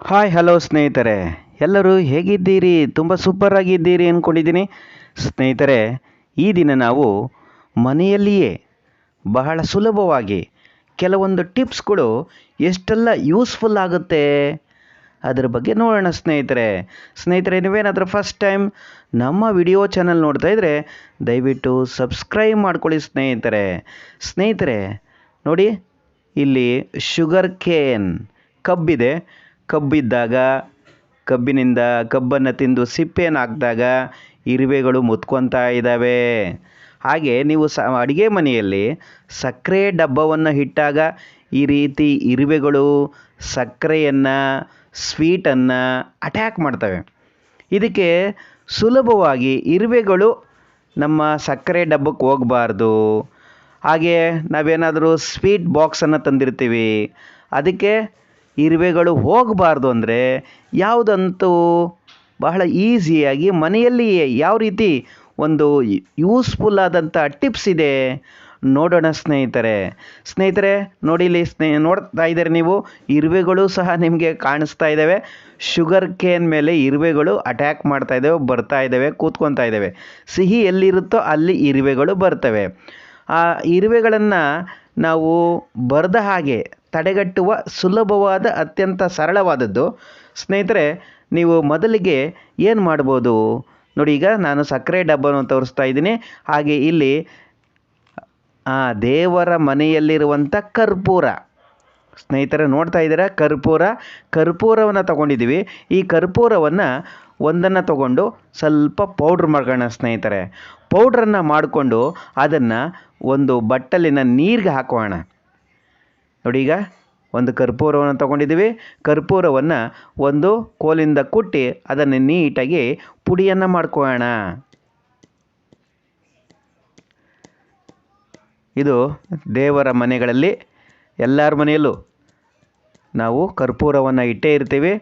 Hi hello ಸ್ನೇಹಿತರೆ, ಎಲ್ಲರೂ ಹೇಗಿದ್ದೀರಿ? ತುಂಬ ಸೂಪರ್ ಆಗಿದ್ದೀರಿ ಅಂದ್ಕೊಂಡಿದ್ದೀನಿ. ಸ್ನೇಹಿತರೆ, ಈ ದಿನ ನಾವು ಮನೆಯಲ್ಲಿಯೇ ಬಹಳ ಸುಲಭವಾಗಿ ಕೆಲವೊಂದು ಟಿಪ್ಸ್ಗಳು ಎಷ್ಟೆಲ್ಲ ಯೂಸ್ಫುಲ್ ಆಗುತ್ತೆ ಅದರ ಬಗ್ಗೆ ನೋಡೋಣ ಸ್ನೇಹಿತರೆ, ನೀವೇನಾದರೂ ಫಸ್ಟ್ ಟೈಮ್ ನಮ್ಮ ವಿಡಿಯೋ ಚಾನಲ್ ನೋಡ್ತಾ ಇದ್ದರೆ ದಯವಿಟ್ಟು ಸಬ್ಸ್ಕ್ರೈಬ್ ಮಾಡ್ಕೊಳ್ಳಿ ಸ್ನೇಹಿತರೆ ನೋಡಿ, ಇಲ್ಲಿ ಶುಗರ್ ಕೇನ್ ಕಬ್ಬಿದೆ. ಕಬ್ಬಿದ್ದಾಗ ಕಬ್ಬಿನಿಂದ ಕಬ್ಬನ್ನು ತಿಂದು ಸಿಪ್ಪೆಯನ್ನು ಹಾಕಿದಾಗ ಇರುವೆಗಳು ಮುತ್ಕೊತಾ ಇದ್ದಾವೆ. ಹಾಗೆ ನೀವು ಅಡುಗೆ ಮನೆಯಲ್ಲಿ ಸಕ್ಕರೆ ಡಬ್ಬವನ್ನು ಇಟ್ಟಾಗ ಈ ರೀತಿ ಇರುವೆಗಳು ಸಕ್ಕರೆಯನ್ನು ಸ್ವೀಟನ್ನು ಅಟ್ಯಾಕ್ ಮಾಡ್ತವೆ. ಇದಕ್ಕೆ ಸುಲಭವಾಗಿ ಇರುವೆಗಳು ನಮ್ಮ ಸಕ್ಕರೆ ಡಬ್ಬಕ್ಕೆ ಹೋಗಬಾರ್ದು. ಹಾಗೆ ನಾವೇನಾದರೂ ಸ್ವೀಟ್ ಬಾಕ್ಸನ್ನು ತಂದಿರ್ತೀವಿ, ಅದಕ್ಕೆ ಇರುವೆಗಳು ಹೋಗಬಾರ್ದು ಅಂದರೆ ಯಾವುದಂತೂ ಬಹಳ ಈಸಿಯಾಗಿ ಮನೆಯಲ್ಲಿಯೇ ಯಾವ ರೀತಿ ಒಂದು ಯೂಸ್ಫುಲ್ ಆದಂಥ ಟಿಪ್ಸ್ ಇದೆ ನೋಡೋಣ ಸ್ನೇಹಿತರೆ ನೋಡಿ, ಇಲ್ಲಿ ನೋಡ್ತಾ ಇದ್ದಾರೆ ನೀವು, ಇರುವೆಗಳು ಸಹ ನಿಮಗೆ ಕಾಣಿಸ್ತಾ ಇದ್ದಾವೆ. ಶುಗರ್ ಕೇನ್ ಮೇಲೆ ಇರುವೆಗಳು ಅಟ್ಯಾಕ್ ಮಾಡ್ತಾ ಇದ್ದಾವೆ, ಬರ್ತಾ ಇದ್ದಾವೆ, ಕೂತ್ಕೊತಾ ಇದ್ದಾವೆ. ಸಿಹಿ ಎಲ್ಲಿರುತ್ತೋ ಅಲ್ಲಿ ಇರುವೆಗಳು ಬರ್ತವೆ. ಆ ಇರುವೆಗಳನ್ನು ನಾವು ಬರದ ಹಾಗೆ ತಡೆಗಟ್ಟುವ ಸುಲಭವಾದ ಅತ್ಯಂತ ಸರಳವಾದದ್ದು ಸ್ನೇಹಿತರೆ. ನೀವು ಮೊದಲಿಗೆ ಏನು ಮಾಡ್ಬೋದು ನೋಡಿ, ಈಗ ನಾನು ಸಕ್ಕರೆ ಡಬ್ಬವನ್ನು ತೋರಿಸ್ತಾ ಇದ್ದೀನಿ. ಹಾಗೆ ಇಲ್ಲಿ ದೇವರ ಮನೆಯಲ್ಲಿರುವಂಥ ಕರ್ಪೂರ ಸ್ನೇಹಿತರೆ ನೋಡ್ತಾ ಇದ್ದೀರಾ, ಕರ್ಪೂರವನ್ನು ತಗೊಂಡಿದ್ದೀವಿ. ಈ ಕರ್ಪೂರವನ್ನು ಒಂದನ್ನು ತಗೊಂಡು ಸ್ವಲ್ಪ ಪೌಡ್ರ್ ಮಾಡ್ಕೊಳ್ಳೋಣ ಸ್ನೇಹಿತರೆ. ಪೌಡ್ರನ್ನು ಮಾಡಿಕೊಂಡು ಅದನ್ನು ಒಂದು ಬಟ್ಟಲಿನ ನೀರಿಗೆ ಹಾಕೋಣ. ನೋಡಿ, ಈಗ ಒಂದು ಕರ್ಪೂರವನ್ನು ತಗೊಂಡಿದ್ದೀವಿ. ಕರ್ಪೂರವನ್ನು ಒಂದು ಕೋಲಿಂದ ಕುಟ್ಟಿ ಅದನ್ನು ನೀಟಾಗಿ ಪುಡಿಯನ್ನು ಮಾಡ್ಕೊಳ್ಳೋಣ. ಇದು ದೇವರ ಮನೆಗಳಲ್ಲಿ ಎಲ್ಲರ ಮನೆಯಲ್ಲೂ ನಾವು ಕರ್ಪೂರವನ್ನು ಇಟ್ಟೇ ಇರ್ತೀವಿ.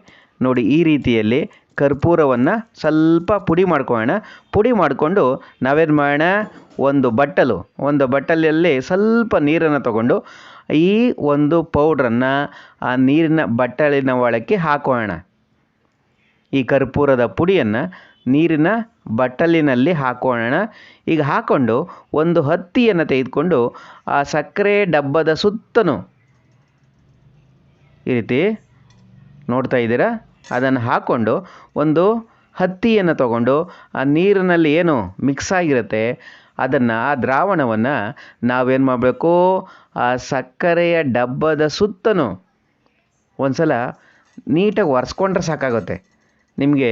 ನೋಡಿ, ಈ ರೀತಿಯಲ್ಲಿ ಕರ್ಪೂರವನ್ನು ಸ್ವಲ್ಪ ಪುಡಿ ಮಾಡ್ಕೊಳ್ಳೋಣ. ಪುಡಿ ಮಾಡಿಕೊಂಡು ನಾವೇನು ಮಾಡೋಣ, ಒಂದು ಬಟ್ಟಲಲ್ಲಿ ಸ್ವಲ್ಪ ನೀರನ್ನು ತಗೊಂಡು ಈ ಒಂದು ಪೌಡ್ರನ್ನು ಆ ನೀರಿನ ಬಟ್ಟಲಿನ ಒಳಕ್ಕೆ ಹಾಕೋಣ. ಈ ಕರ್ಪೂರದ ಪುಡಿಯನ್ನು ನೀರಿನ ಬಟ್ಟಲಿನಲ್ಲಿ ಹಾಕೋಣ. ಈಗ ಹಾಕ್ಕೊಂಡು ಒಂದು ಹತ್ತಿಯನ್ನು ತೆಗೆದುಕೊಂಡು ಆ ಸಕ್ಕರೆ ಡಬ್ಬದ ಸುತ್ತಲೂ ಈ ರೀತಿ ನೋಡ್ತಾ ಇದ್ದೀರಾ, ಅದನ್ನು ಹಾಕ್ಕೊಂಡು ಒಂದು ಹತ್ತಿಯನ್ನು ತಗೊಂಡು ಆ ನೀರಿನಲ್ಲಿ ಏನು ಮಿಕ್ಸ್ ಆಗಿರುತ್ತೆ ಅದನ್ನು, ಆ ದ್ರಾವಣವನ್ನು ನಾವೇನು ಮಾಡಬೇಕು, ಆ ಸಕ್ಕರೆಯ ಡಬ್ಬದ ಸುತ್ತಲೂ ಒಂದು ಸಲ ನೀಟಾಗಿ ಒರೆಸ್ಕೊಂಡ್ರೆ ಸಾಕಾಗುತ್ತೆ. ನಿಮಗೆ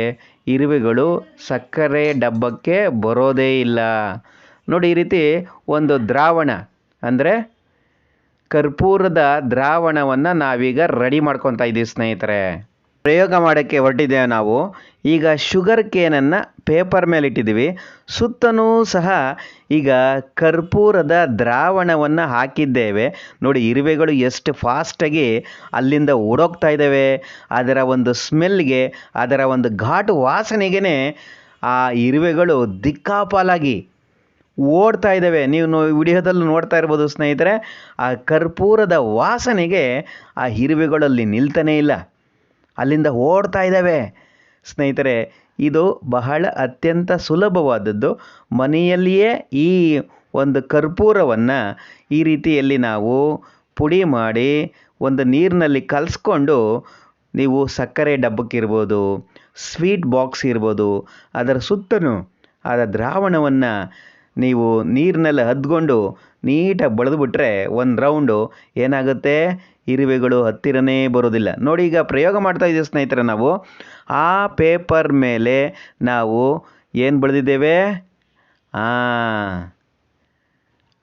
ಇರುವೆಗಳು ಸಕ್ಕರೆ ಡಬ್ಬಕ್ಕೆ ಬರೋದೇ ಇಲ್ಲ. ನೋಡಿ, ಈ ರೀತಿ ಒಂದು ದ್ರಾವಣ ಅಂದರೆ ಕರ್ಪೂರದ ದ್ರಾವಣವನ್ನು ನಾವೀಗ ರೆಡಿ ಮಾಡ್ಕೊತಾ ಇದ್ದೀವಿ ಸ್ನೇಹಿತರೆ. ಪ್ರಯೋಗ ಮಾಡೋಕ್ಕೆ ಹೊರಟಿದ್ದೇವೆ ನಾವು. ಈಗ ಶುಗರ್ ಕೇನನ್ನು ಪೇಪರ್ ಮೇಲೆ ಇಟ್ಟಿದ್ದೀವಿ. ಸುತ್ತಲೂ ಸಹ ಈಗ ಕರ್ಪೂರದ ದ್ರಾವಣವನ್ನು ಹಾಕಿದ್ದೇವೆ. ನೋಡಿ, ಇರುವೆಗಳು ಎಷ್ಟು ಫಾಸ್ಟಾಗಿ ಅಲ್ಲಿಂದ ಓಡೋಗ್ತಾ ಇದ್ದಾವೆ. ಅದರ ಒಂದು ಸ್ಮೆಲ್ಗೆ, ಅದರ ಒಂದು ಘಾಟು ವಾಸನೆಗೇ ಆ ಇರುವೆಗಳು ದಿಕ್ಕಾಪಾಲಾಗಿ ಓಡ್ತಾ ಇದ್ದಾವೆ. ನೀವು ವಿಡಿಯೋದಲ್ಲಿ ನೋಡ್ತಾ ಇರ್ಬೋದು ಸ್ನೇಹಿತರೆ, ಆ ಕರ್ಪೂರದ ವಾಸನೆಗೆ ಆ ಇರುವೆಗಳಲ್ಲಿ ನಿಲ್ತಾನೇ ಇಲ್ಲ, ಅಲ್ಲಿಂದ ಓಡ್ತಾ ಇದ್ದಾವೆ ಸ್ನೇಹಿತರೆ. ಇದು ಬಹಳ ಅತ್ಯಂತ ಸುಲಭವಾದದ್ದು. ಮನೆಯಲ್ಲಿಯೇ ಈ ಒಂದು ಕರ್ಪೂರವನ್ನು ಈ ರೀತಿಯಲ್ಲಿ ನಾವು ಪುಡಿ ಮಾಡಿ ಒಂದು ನೀರಿನಲ್ಲಿ ಕಲಿಸ್ಕೊಂಡು, ನೀವು ಸಕ್ಕರೆ ಡಬ್ಬಕ್ಕಿರ್ಬೋದು, ಸ್ವೀಟ್ ಬಾಕ್ಸ್ ಇರ್ಬೋದು, ಅದರ ಸುತ್ತಲೂ ಅದರ ದ್ರಾವಣವನ್ನು ನೀವು ನೀರಿನಲ್ಲಿ ಹದ್ಕೊಂಡು ನೀಟಾಗಿ ಬಳಿದ್ಬಿಟ್ರೆ ಒಂದು ರೌಂಡು ಏನಾಗುತ್ತೆ, ಇರುವೆಗಳು ಹತ್ತಿರನೇ ಬರೋದಿಲ್ಲ. ನೋಡಿ, ಈಗ ಪ್ರಯೋಗ ಮಾಡ್ತಾ ಇದ್ದೀವಿ ಸ್ನೇಹಿತರೆ. ನಾವು ಆ ಪೇಪರ್ ಮೇಲೆ ನಾವು ಏನು ಬಳಿದಿದ್ದೇವೆ,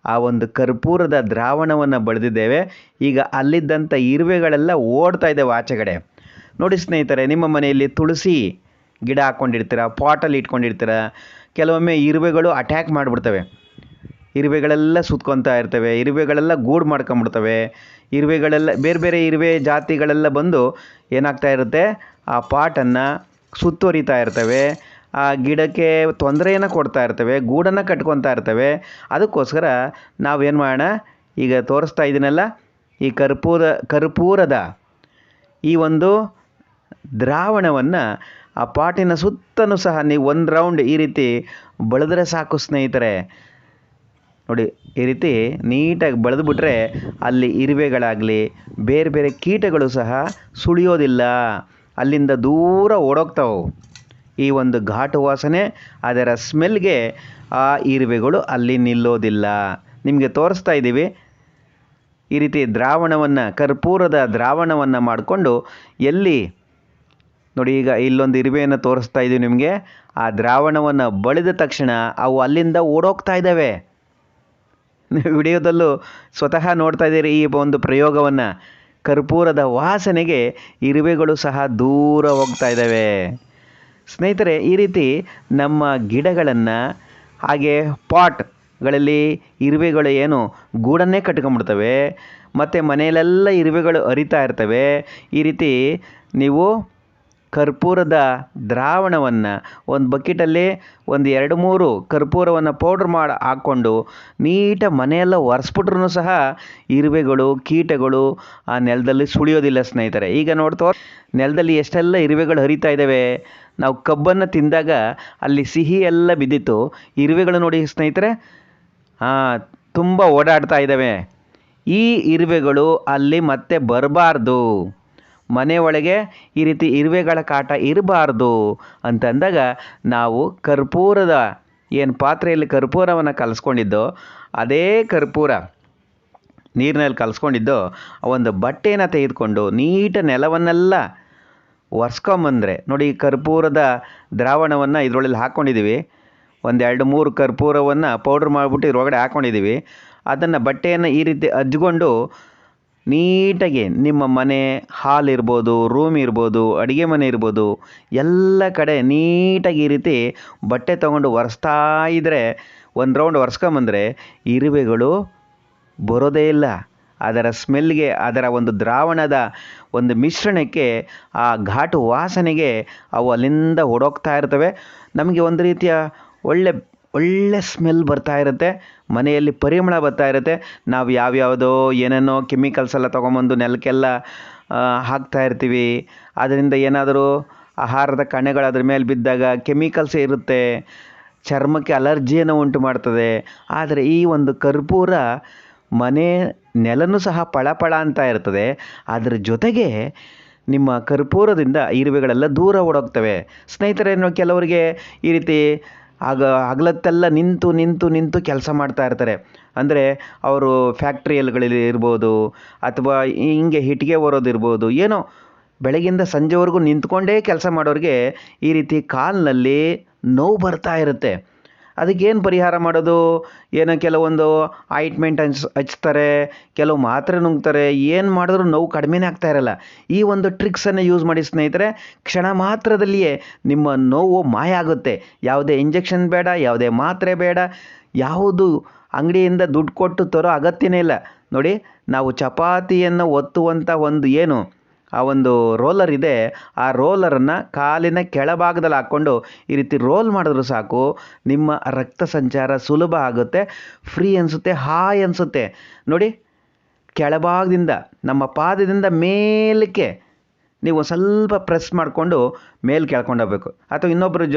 ಆ ಒಂದು ಕರ್ಪೂರದ ದ್ರಾವಣವನ್ನು ಬಳಿದಿದ್ದೇವೆ. ಈಗ ಅಲ್ಲಿದ್ದಂಥ ಇರುವೆಗಳೆಲ್ಲ ಓಡ್ತಾ ಇದ್ದಾವೆ ಆಚೆಗಡೆ. ನೋಡಿ ಸ್ನೇಹಿತರೆ, ನಿಮ್ಮ ಮನೆಯಲ್ಲಿ ತುಳಸಿ ಗಿಡ ಹಾಕ್ಕೊಂಡಿರ್ತೀರ, ಪಾಟಲ್ಲಿ ಇಟ್ಕೊಂಡಿರ್ತೀರ. ಕೆಲವೊಮ್ಮೆ ಇರುವೆಗಳು ಅಟ್ಯಾಕ್ ಮಾಡಿಬಿಡ್ತವೆ. ಇರುವೆಗಳೆಲ್ಲ ಸುತ್ಕೊತಾ ಇರ್ತವೆ, ಇರುವೆಗಳೆಲ್ಲ ಗೂಡು ಮಾಡ್ಕೊಂಬಿಡ್ತವೆ. ಇರುವೆಗಳೆಲ್ಲ ಬೇರೆ ಬೇರೆ ಇರುವೆ ಜಾತಿಗಳೆಲ್ಲ ಬಂದು ಏನಾಗ್ತಾ ಇರುತ್ತೆ, ಆ ಪಾಟನ್ನು ಸುತ್ತುವರಿತಾ ಇರ್ತವೆ, ಆ ಗಿಡಕ್ಕೆ ತೊಂದರೆಯನ್ನು ಕೊಡ್ತಾ ಇರ್ತವೆ, ಗೂಡನ್ನು ಕಟ್ಕೊತಾ ಇರ್ತವೆ. ಅದಕ್ಕೋಸ್ಕರ ನಾವೇನು ಮಾಡೋಣ, ಈಗ ತೋರಿಸ್ತಾ ಇದ್ದೀನಲ್ಲ, ಈ ಕರ್ಪೂರದ ಈ ಒಂದು ದ್ರಾವಣವನ್ನು ಆ ಪಾಟಿನ ಸುತ್ತಲೂ ಸಹ ನೀವು ಒಂದು ರೌಂಡ್ ಈ ರೀತಿ ಬಳಿದ್ರೆ ಸಾಕು ಸ್ನೇಹಿತರೆ. ನೋಡಿ, ಈ ರೀತಿ ನೀಟಾಗಿ ಬಳೆದುಬಿಟ್ರೆ ಅಲ್ಲಿ ಇರುವೆಗಳಾಗಲಿ ಬೇರೆ ಬೇರೆ ಕೀಟಗಳು ಸಹ ಸುಳಿಯೋದಿಲ್ಲ, ಅಲ್ಲಿಂದ ದೂರ ಓಡೋಗ್ತಾವೆ. ಈ ಒಂದು ಘಾಟು ವಾಸನೆ, ಅದರ ಸ್ಮೆಲ್ಗೆ ಆ ಇರುವೆಗಳು ಅಲ್ಲಿ ನಿಲ್ಲೋದಿಲ್ಲ. ನಿಮಗೆ ತೋರಿಸ್ತಾ ಇದ್ದೀವಿ. ಈ ರೀತಿ ದ್ರಾವಣವನ್ನು, ಕರ್ಪೂರದ ದ್ರಾವಣವನ್ನು ಮಾಡಿಕೊಂಡು ಎಲ್ಲಿ ನೋಡಿ, ಈಗ ಇಲ್ಲೊಂದು ಇರುವೆಯನ್ನು ತೋರಿಸ್ತಾ ಇದ್ದೀವಿ ನಿಮಗೆ. ಆ ದ್ರಾವಣವನ್ನು ಬಳಿದ ತಕ್ಷಣ ಅವು ಅಲ್ಲಿಂದ ಓಡೋಗ್ತಾ ಇದ್ದಾವೆ. ವಿಡಿಯೋದಲ್ಲೂ ಸ್ವತಃ ನೋಡ್ತಾ ಇದ್ದೀರಿ ಈ ಒಂದು ಪ್ರಯೋಗವನ್ನು. ಕರ್ಪೂರದ ವಾಸನೆಗೆ ಇರುವೆಗಳು ಸಹ ದೂರ ಹೋಗ್ತಾ ಇದ್ದಾವೆ. ಸ್ನೇಹಿತರೆ, ಈ ರೀತಿ ನಮ್ಮ ಗಿಡಗಳನ್ನು, ಹಾಗೆ ಪಾಟ್ಗಳಲ್ಲಿ ಇರುವೆಗಳು ಏನು ಗೂಡನ್ನೇ ಕಟ್ಕೊಂಡ್ಬಿಡ್ತವೆ, ಮತ್ತು ಮನೆಯಲ್ಲೆಲ್ಲ ಇರುವೆಗಳು ಹರಿತಾ ಇರ್ತವೆ. ಈ ರೀತಿ ನೀವು ಕರ್ಪೂರದ ದ್ರಾವಣವನ್ನು ಒಂದು ಬಕೆಟಲ್ಲಿ ಒಂದು 2-3 ಕರ್ಪೂರವನ್ನು ಪೌಡ್ರ್ ಮಾಡಿ ಹಾಕ್ಕೊಂಡು ನೀಟಾಗಿ ಮನೆಯೆಲ್ಲ ಒರೆಸ್ಬಿಟ್ರೂ ಸಹ ಇರುವೆಗಳು, ಕೀಟಗಳು ಆ ನೆಲದಲ್ಲಿ ಸುಳಿಯೋದಿಲ್ಲ ಸ್ನೇಹಿತರೆ. ಈಗ ನೋಡ್ತೋ, ನೆಲದಲ್ಲಿ ಎಷ್ಟೆಲ್ಲ ಇರುವೆಗಳು ಹರಿತಾ ಇದ್ದಾವೆ. ನಾವು ಕಬ್ಬನ್ನು ತಿಂದಾಗ ಅಲ್ಲಿ ಸಿಹಿ ಎಲ್ಲ ಬಿದ್ದಿತ್ತು, ಇರುವೆಗಳು ನೋಡಿ ಸ್ನೇಹಿತರೆ ತುಂಬ ಓಡಾಡ್ತಾ ಇದ್ದಾವೆ. ಈ ಇರುವೆಗಳು ಅಲ್ಲಿ ಮತ್ತೆ ಬರಬಾರ್ದು, ಮನೆ ಒಳಗೆ ಈ ರೀತಿ ಇರುವೆಗಳ ಕಾಟ ಇರಬಾರ್ದು ಅಂತಂದಾಗ ನಾವು ಕರ್ಪೂರದ ಏನು ಪಾತ್ರೆಯಲ್ಲಿ ಕರ್ಪೂರವನ್ನು ಕಲಿಸ್ಕೊಂಡಿದ್ದೋ, ಅದೇ ಕರ್ಪೂರ ನೀರಿನಲ್ಲಿ ಕಲಿಸ್ಕೊಂಡಿದ್ದೋ ಒಂದು ಬಟ್ಟೆನ ತೆಗೆದುಕೊಂಡು ನೀಟ ನೆಲವನ್ನೆಲ್ಲ ಒರೆಸ್ಕೊಂಬಂದರೆ ನೋಡಿ, ಕರ್ಪೂರದ ದ್ರಾವಣವನ್ನು ಇದರೊಳಗೆ ಹಾಕ್ಕೊಂಡಿದ್ದೀವಿ. ಒಂದು 2-3 ಕರ್ಪೂರವನ್ನು ಪೌಡ್ರ್ ಮಾಡಿಬಿಟ್ಟು ಇದ್ರೊಳಗಡೆ ಹಾಕ್ಕೊಂಡಿದ್ದೀವಿ. ಅದನ್ನು ಬಟ್ಟೆಯನ್ನು ಈ ರೀತಿ ಹಚ್ಕೊಂಡು ನೀಟಾಗಿ ನಿಮ್ಮ ಮನೆ, ಹಾಲ್ ಇರ್ಬೋದು, ರೂಮ್ ಇರ್ಬೋದು, ಅಡುಗೆ ಮನೆ ಇರ್ಬೋದು, ಎಲ್ಲ ಕಡೆ ನೀಟಾಗಿ ಈ ರೀತಿ ಬಟ್ಟೆ ತೊಗೊಂಡು ಒರೆಸ್ತಾ ಇದ್ದರೆ, ಒಂದು ರೌಂಡ್ ಒರೆಸ್ಕೊಂಬಂದರೆ ಇರುವೆಗಳು ಬರೋದೇ ಇಲ್ಲ. ಅದರ ಸ್ಮೆಲ್ಗೆ, ಅದರ ಒಂದು ದ್ರಾವಣದ ಒಂದು ಮಿಶ್ರಣಕ್ಕೆ, ಆ ಘಾಟು ವಾಸನೆಗೆ ಅವು ಅಲ್ಲಿಂದ ಓಡೋಗ್ತಾ ಇರ್ತವೆ. ನಮಗೆ ಒಂದು ರೀತಿಯ ಒಳ್ಳೆ ಸ್ಮೆಲ್ ಬರ್ತಾ ಇರುತ್ತೆ, ಮನೆಯಲ್ಲಿ ಪರಿಮಳ ಬರ್ತಾ ಇರುತ್ತೆ. ನಾವು ಯಾವ್ಯಾವುದೋ ಏನೇನೋ ಕೆಮಿಕಲ್ಸ್ ಎಲ್ಲ ತೊಗೊಂಬಂದು ನೆಲಕ್ಕೆಲ್ಲ ಹಾಕ್ತಾ ಇರ್ತೀವಿ. ಅದರಿಂದ ಏನಾದರೂ ಆಹಾರದ ಕಣಗಳು ಅದ್ರ ಮೇಲೆ ಬಿದ್ದಾಗ ಕೆಮಿಕಲ್ಸ್ ಇರುತ್ತೆ, ಚರ್ಮಕ್ಕೆ ಅಲರ್ಜಿಯನ್ನು ಉಂಟು ಮಾಡ್ತದೆ. ಆದರೆ ಈ ಒಂದು ಕರ್ಪೂರ ಮನೆ ನೆಲನೂ ಸಹ ಪಳಪಳ ಅಂತ ಇರ್ತದೆ. ಅದರ ಜೊತೆಗೆ ನಿಮ್ಮ ಕರ್ಪೂರದಿಂದ ಇರುವೆಗಳೆಲ್ಲ ದೂರ ಓಡೋಗ್ತವೆ. ಸ್ನೇಹಿತರೆ, ಕೆಲವರಿಗೆ ಈ ರೀತಿ ಹಗಲತ್ತೆಲ್ಲ ನಿಂತು ಕೆಲಸ ಮಾಡ್ತಾ ಇರ್ತಾರೆ. ಅಂದರೆ ಅವರು ಫ್ಯಾಕ್ಟ್ರಿಯಲ್ಗಳಲ್ಲಿ ಇರ್ಬೋದು, ಅಥವಾ ಹಿಂಗೆ ಇಟ್ಟಿಗೆ ಹೊರೋದಿರ್ಬೋದು, ಏನೋ ಬೆಳಗಿಂದ ಸಂಜೆವರೆಗೂ ನಿಂತ್ಕೊಂಡೇ ಕೆಲಸ ಮಾಡೋರಿಗೆ ಈ ರೀತಿ ಕಾಲಿನಲ್ಲಿ ನೋವು ಬರ್ತಾ ಇರುತ್ತೆ. ಅದಕ್ಕೇನು ಪರಿಹಾರ ಮಾಡೋದು? ಏನೋ ಕೆಲವೊಂದು ಆಯಿಂಟ್ಮೆಂಟ್ ಹಚ್ತಾರೆ, ಕೆಲವು ಮಾತ್ರೆ ನುಂಗ್ತಾರೆ, ಏನು ಮಾಡಿದ್ರೂ ನೋವು ಕಡಿಮೆನೇ ಆಗ್ತಾ ಇರಲ್ಲ. ಈ ಒಂದು ಟ್ರಿಕ್ಸನ್ನು ಯೂಸ್ ಮಾಡಿ ಸ್ನೇಹಿತರೆ, ಕ್ಷಣ ಮಾತ್ರದಲ್ಲಿಯೇ ನಿಮ್ಮ ನೋವು ಮಾಯ ಆಗುತ್ತೆ. ಯಾವುದೇ ಇಂಜೆಕ್ಷನ್ ಬೇಡ, ಯಾವುದೇ ಮಾತ್ರೆ ಬೇಡ, ಯಾವುದು ಅಂಗಡಿಯಿಂದ ದುಡ್ಡು ಕೊಟ್ಟು ತರೋ ಅಗತ್ಯನೇ ಇಲ್ಲ. ನೋಡಿ, ನಾವು ಚಪಾತಿಯನ್ನು ಒತ್ತುವಂಥ ಒಂದು ಏನು ಆ ಒಂದು ರೋಲರ್ ಇದೆ, ಆ ರೋಲರನ್ನು ಕಾಲಿನ ಕೆಳಭಾಗದಲ್ಲಿ ಹಾಕ್ಕೊಂಡು ಈ ರೀತಿ ರೋಲ್ ಮಾಡಿದ್ರು ಸಾಕು, ನಿಮ್ಮ ರಕ್ತ ಸಂಚಾರ ಸುಲಭ ಆಗುತ್ತೆ, ಫ್ರೀ ಅನಿಸುತ್ತೆ, ಹಾಯ್ ಅನಿಸುತ್ತೆ. ನೋಡಿ, ಕೆಳಭಾಗದಿಂದ ನಮ್ಮ ಪಾದದಿಂದ ಮೇಲಕ್ಕೆ ನೀವು ಸ್ವಲ್ಪ ಪ್ರೆಸ್ ಮಾಡಿಕೊಂಡು ಮೇಲೆ ಕೆಳ್ಕೊಂಡು ಹೋಗ್ಬೇಕು. ಅಥವಾ ಇನ್ನೊಬ್ಬರು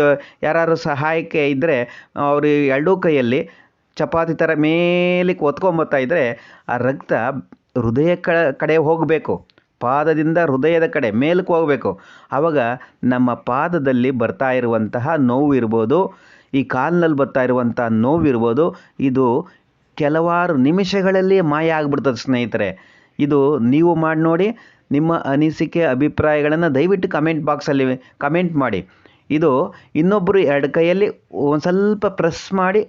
ಯಾರು ಸಹಾಯಕ್ಕೆ ಇದ್ದರೆ ಅವರು ಎರಡೂ ಕೈಯಲ್ಲಿ ಚಪಾತಿ ಥರ ಮೇಲಕ್ಕೆ ಒತ್ಕೊಂಬತ್ತಾ ಇದ್ದರೆ ಆ ರಕ್ತ ಹೃದಯ ಕಡೆ ಹೋಗಬೇಕು, ಪಾದದಿಂದ ಹೃದಯದ ಕಡೆ ಮೇಲಕ್ಕೆ ಹೋಗಬೇಕು. ಆವಾಗ ನಮ್ಮ ಪಾದದಲ್ಲಿ ಬರ್ತಾ ಇರುವಂತಹ ನೋವು ಇರ್ಬೋದು, ಈ ಕಾಲಿನಲ್ಲಿ ಬರ್ತಾ ಇರುವಂಥ ನೋವು ಇರ್ಬೋದು, ಇದು ಕೆಲವಾರು ನಿಮಿಷಗಳಲ್ಲಿ ಮಾಯ ಆಗಿಬಿಡ್ತದೆ ಸ್ನೇಹಿತರೆ. ಇದು ನೀವು ಮಾಡಿ ನೋಡಿ. ನಿಮ್ಮ ಅನಿಸಿಕೆ, ಅಭಿಪ್ರಾಯಗಳನ್ನು ದಯವಿಟ್ಟು ಕಮೆಂಟ್ ಬಾಕ್ಸಲ್ಲಿ ಕಮೆಂಟ್ ಮಾಡಿ. ಇದು ಇನ್ನೊಬ್ಬರು ಎರಡು ಕೈಯಲ್ಲಿ ಒಂದು ಸ್ವಲ್ಪ ಪ್ರೆಸ್ ಮಾಡಿ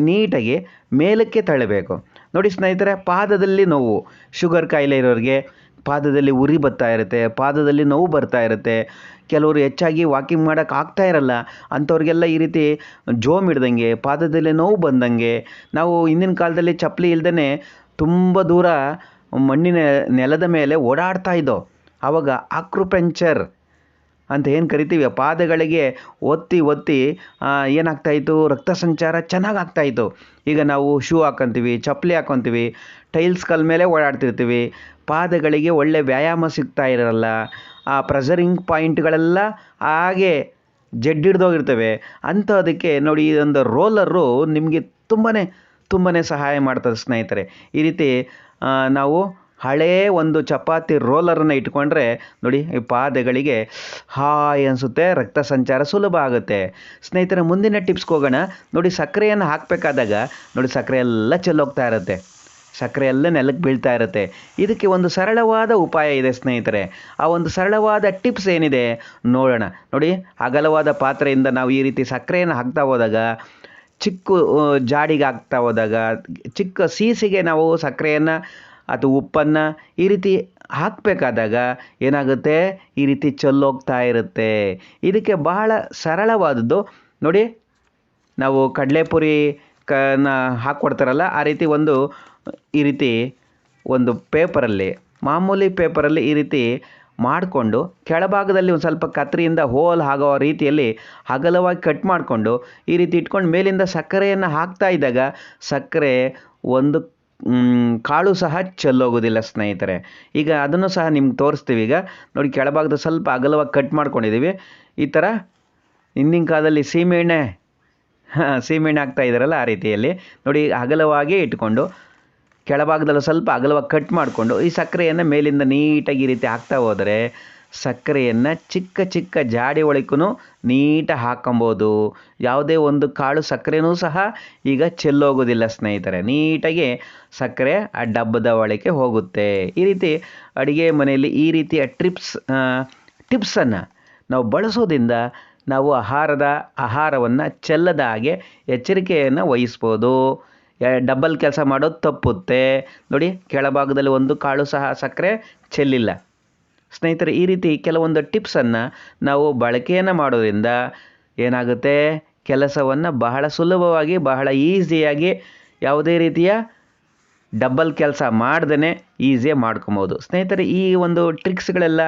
ನೀಟಾಗಿ ಮೇಲಕ್ಕೆ ತಳ್ಳಬೇಕು. ನೋಡಿ ಸ್ನೇಹಿತರೆ, ಪಾದದಲ್ಲಿ ನೋವು, ಶುಗರ್ ಕಾಯಿಲೆ ಇರೋರಿಗೆ ಪಾದದಲ್ಲಿ ಉರಿ ಬರ್ತಾ ಇರುತ್ತೆ, ಪಾದದಲ್ಲಿ ನೋವು ಬರ್ತಾ ಇರುತ್ತೆ. ಕೆಲವರು ಹೆಚ್ಚಾಗಿ ವಾಕಿಂಗ್ ಮಾಡೋಕ್ಕೆ ಆಗ್ತಾ ಇರಲ್ಲ, ಅಂಥವ್ರಿಗೆಲ್ಲ ಈ ರೀತಿ ಜೋಮ್ ಹಿಡ್ದಂಗೆ, ಪಾದದಲ್ಲಿ ನೋವು ಬಂದಂಗೆ, ನಾವು ಹಿಂದಿನ ಕಾಲದಲ್ಲಿ ಚಪ್ಪಲಿ ಇಲ್ದೇ ತುಂಬ ದೂರ ಮಣ್ಣಿನ ನೆಲದ ಮೇಲೆ ಓಡಾಡ್ತಾ ಇದ್ದೋ, ಆವಾಗ ಆಕ್ಯುಪಂಕ್ಚರ್ ಅಂತ ಏನು ಕರಿತೀವಿ, ಪಾದಗಳಿಗೆ ಒತ್ತಿ ಏನಾಗ್ತಾಯಿತ್ತು, ರಕ್ತ ಸಂಚಾರ ಚೆನ್ನಾಗಿ ಆಗ್ತಾಯಿತ್ತು. ಈಗ ನಾವು ಶೂ ಹಾಕ್ಕೊಂತೀವಿ, ಚಪ್ಪಲಿ ಹಾಕ್ಕೊಂತೀವಿ, ಟೈಲ್ಸ್ ಕಲ್ ಮೇಲೆ ಓಡಾಡ್ತಿರ್ತೀವಿ, ಪಾದಗಳಿಗೆ ಒಳ್ಳೆ ವ್ಯಾಯಾಮ ಸಿಗ್ತಾ ಇರಲ್ಲ. ಆ ಪ್ರೆಷರಿಂಗ್ ಪಾಯಿಂಟ್ಗಳೆಲ್ಲ ಹಾಗೆ ಜಡ್ಡಿಡ್ದೋಗಿರ್ತವೆ. ಅಂಥದಕ್ಕೆ ನೋಡಿ ಇದೊಂದು ರೋಲರು ನಿಮಗೆ ತುಂಬಾ ಸಹಾಯ ಮಾಡ್ತದೆ ಸ್ನೇಹಿತರೆ. ಈ ರೀತಿ ನಾವು ಹಳೇ ಒಂದು ಚಪಾತಿ ರೋಲರನ್ನು ಇಟ್ಕೊಂಡ್ರೆ ನೋಡಿ ಈ ಪಾದಗಳಿಗೆ ಹಾಯ್ ಅನಿಸುತ್ತೆ, ರಕ್ತ ಸಂಚಾರ ಸುಲಭ ಆಗುತ್ತೆ. ಸ್ನೇಹಿತರೆ, ಮುಂದಿನ ಟಿಪ್ಸ್ಗೆ ಹೋಗೋಣ. ನೋಡಿ, ಸಕ್ಕರೆಯನ್ನು ಹಾಕಬೇಕಾದಾಗ ನೋಡಿ ಸಕ್ಕರೆ ಎಲ್ಲ ಚೆಲ್ಲೋಗ್ತಾ ಇರುತ್ತೆ, ಸಕ್ಕರೆ ಎಲ್ಲ ನೆಲಕ್ಕೆ ಬೀಳ್ತಾ ಇರುತ್ತೆ. ಇದಕ್ಕೆ ಒಂದು ಸರಳವಾದ ಉಪಾಯ ಇದೆ ಸ್ನೇಹಿತರೆ. ಆ ಒಂದು ಸರಳವಾದ ಟಿಪ್ಸ್ ಏನಿದೆ ನೋಡೋಣ. ನೋಡಿ, ಅಗಲವಾದ ಪಾತ್ರೆಯಿಂದ ನಾವು ಈ ರೀತಿ ಸಕ್ಕರೆಯನ್ನು ಹಾಕ್ತಾ ಹೋದಾಗ, ಚಿಕ್ಕ ಜಾಡಿಗೆ ಹಾಕ್ತಾ ಹೋದಾಗ, ಚಿಕ್ಕ ಸೀಸಿಗೆ ನಾವು ಸಕ್ಕರೆಯನ್ನು ಅಥವಾ ಉಪ್ಪನ್ನು ಈ ರೀತಿ ಹಾಕಬೇಕಾದಾಗ ಏನಾಗುತ್ತೆ, ಈ ರೀತಿ ಚೆಲ್ಲೋಗ್ತಾ ಇರುತ್ತೆ. ಇದಕ್ಕೆ ಬಹಳ ಸರಳವಾದದ್ದು ನೋಡಿ, ನಾವು ಕಡಲೆಪುರಿ ಹಾಕ್ಕೊಡ್ತಾರಲ್ಲ, ಆ ರೀತಿ ಈ ರೀತಿ ಒಂದು ಪೇಪರಲ್ಲಿ, ಮಾಮೂಲಿ ಪೇಪರಲ್ಲಿ ಈ ರೀತಿ ಮಾಡಿಕೊಂಡು ಕೆಳಭಾಗದಲ್ಲಿ ಒಂದು ಸ್ವಲ್ಪ ಕತ್ತರಿಯಿಂದ ಹೋಲ್ ಆಗೋ ರೀತಿಯಲ್ಲಿ ಅಗಲವಾಗಿ ಕಟ್ ಮಾಡಿಕೊಂಡು ಈ ರೀತಿ ಇಟ್ಕೊಂಡು ಮೇಲಿಂದ ಸಕ್ಕರೆಯನ್ನು ಹಾಕ್ತಾ ಇದ್ದಾಗ ಸಕ್ಕರೆ ಒಂದು ಕಾಳು ಸಹ ಚೆಲ್ಲೋಗೋದಿಲ್ಲ ಸ್ನೇಹಿತರೆ. ಈಗ ಅದನ್ನು ಸಹ ನಿಮ್ಗೆ ತೋರಿಸ್ತೀವಿ. ಈಗ ನೋಡಿ, ಕೆಳಭಾಗದ ಸ್ವಲ್ಪ ಅಗಲವಾಗಿ ಕಟ್ ಮಾಡ್ಕೊಂಡಿದ್ದೀವಿ. ಈ ಥರ ಹಿಂದಿನ ಕಾಲದಲ್ಲಿ ಸೀಮೆಎಣ್ಣೆ ಹಾಕ್ತಾ ಇದ್ದಾರಲ್ಲ, ಆ ರೀತಿಯಲ್ಲಿ ನೋಡಿ ಅಗಲವಾಗಿ ಇಟ್ಕೊಂಡು ಕೆಳಭಾಗದಲ್ಲಿ ಸ್ವಲ್ಪ ಅಗಲವಾಗಿ ಕಟ್ ಮಾಡಿಕೊಂಡು ಈ ಸಕ್ಕರೆಯನ್ನು ಮೇಲಿಂದ ನೀಟಾಗಿ ಈ ರೀತಿ ಹಾಕ್ತಾ ಹೋದರೆ ಸಕ್ಕರೆಯನ್ನು ಚಿಕ್ಕ ಚಿಕ್ಕ ಜಾಡಿ ಒಳಗೂ ನೀಟಾಗಿ ಹಾಕ್ಕೊಬೋದು. ಯಾವುದೇ ಒಂದು ಕಾಳು ಸಕ್ಕರೆನೂ ಸಹ ಈಗ ಚೆಲ್ಲೋಗೋದಿಲ್ಲ ಸ್ನೇಹಿತರೆ. ನೀಟಾಗಿ ಸಕ್ಕರೆ ಆ ಡಬ್ಬದ ಒಳಗೆ ಹೋಗುತ್ತೆ. ಈ ರೀತಿ ಅಡುಗೆ ಮನೆಯಲ್ಲಿ ಈ ರೀತಿಯ ಟಿಪ್ಸನ್ನು ನಾವು ಬಳಸೋದ್ರಿಂದ ನಾವು ಆಹಾರವನ್ನು ಚೆಲ್ಲದ ಹಾಗೆ ಎಚ್ಚರಿಕೆಯನ್ನು ವಹಿಸ್ಬೋದು. ಡಬ್ಬಲ್ ಕೆಲಸ ಮಾಡೋದು ತಪ್ಪುತ್ತೆ. ನೋಡಿ, ಕೆಳಭಾಗದಲ್ಲಿ ಒಂದು ಕಾಳು ಸಹ ಸಕ್ಕರೆ ಚೆಲ್ಲಿಲ್ಲ. ಸ್ನೇಹಿತರೆ, ಈ ರೀತಿ ಕೆಲವೊಂದು ಟಿಪ್ಸನ್ನು ನಾವು ಬಳಕೆಯನ್ನು ಮಾಡೋದ್ರಿಂದ ಏನಾಗುತ್ತೆ, ಕೆಲಸವನ್ನು ಬಹಳ ಸುಲಭವಾಗಿ, ಬಹಳ ಈಸಿಯಾಗಿ, ಯಾವುದೇ ರೀತಿಯ ಡಬ್ಬಲ್ ಕೆಲಸ ಮಾಡ್ದೇ ಈಸಿಯಾಗಿ ಮಾಡ್ಕೊಬೋದು. ಸ್ನೇಹಿತರೆ, ಈ ಒಂದು ಟ್ರಿಕ್ಸ್ಗಳೆಲ್ಲ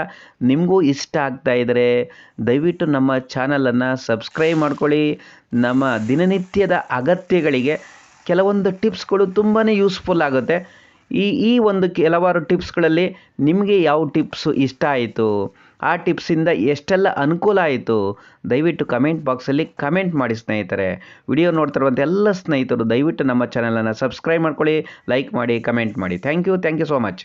ನಿಮಗೂ ಇಷ್ಟ ಆಗ್ತಾ ಇದ್ದರೆ ದಯವಿಟ್ಟು ನಮ್ಮ ಚಾನಲನ್ನು ಸಬ್ಸ್ಕ್ರೈಬ್ ಮಾಡ್ಕೊಳ್ಳಿ. ನಮ್ಮ ದಿನನಿತ್ಯದ ಅಗತ್ಯಗಳಿಗೆ ಕೆಲವೊಂದು ಟಿಪ್ಸ್ಗಳು ತುಂಬಾ ಯೂಸ್ಫುಲ್ ಆಗುತ್ತೆ. ಈ ಒಂದು ಕೆಲವಾರು ಟಿಪ್ಸ್ಗಳಲ್ಲಿ ನಿಮಗೆ ಯಾವ ಟಿಪ್ಸು ಇಷ್ಟ ಆಯಿತು, ಆ ಟಿಪ್ಸಿಂದ ಎಷ್ಟೆಲ್ಲ ಅನುಕೂಲ ಆಯಿತು, ದಯವಿಟ್ಟು ಕಮೆಂಟ್ ಬಾಕ್ಸಲ್ಲಿ ಕಮೆಂಟ್ ಮಾಡಿ ಸ್ನೇಹಿತರೆ. ವಿಡಿಯೋ ನೋಡ್ತಿರುವಂಥ ಎಲ್ಲ ಸ್ನೇಹಿತರು ದಯವಿಟ್ಟು ನಮ್ಮ ಚಾನಲನ್ನು ಸಬ್ಸ್ಕ್ರೈಬ್ ಮಾಡ್ಕೊಳ್ಳಿ, ಲೈಕ್ ಮಾಡಿ, ಕಮೆಂಟ್ ಮಾಡಿ. Thank you so much.